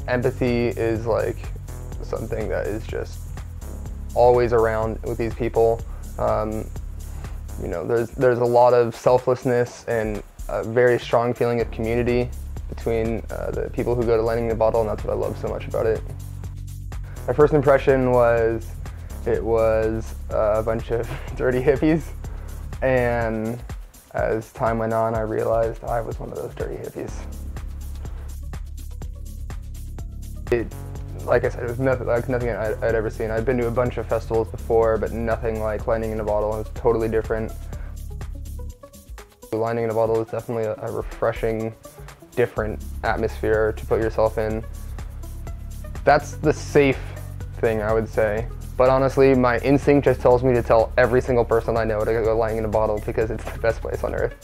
Empathy is like something that is just always around with these people. You know, there's a lot of selflessness and a very strong feeling of community between the people who go to Lightning in a Bottle, and that's what I love so much about it. My first impression was it was a bunch of dirty hippies, and as time went on, I realized I was one of those dirty hippies. Like I said, it was nothing I'd ever seen. I'd been to a bunch of festivals before, but nothing like Lightning in a Bottle. It was totally different. Lightning in a Bottle is definitely a refreshing, different atmosphere to put yourself in. That's the safe thing, I would say. But honestly, my instinct just tells me to tell every single person I know to go Lightning in a Bottle because it's the best place on earth.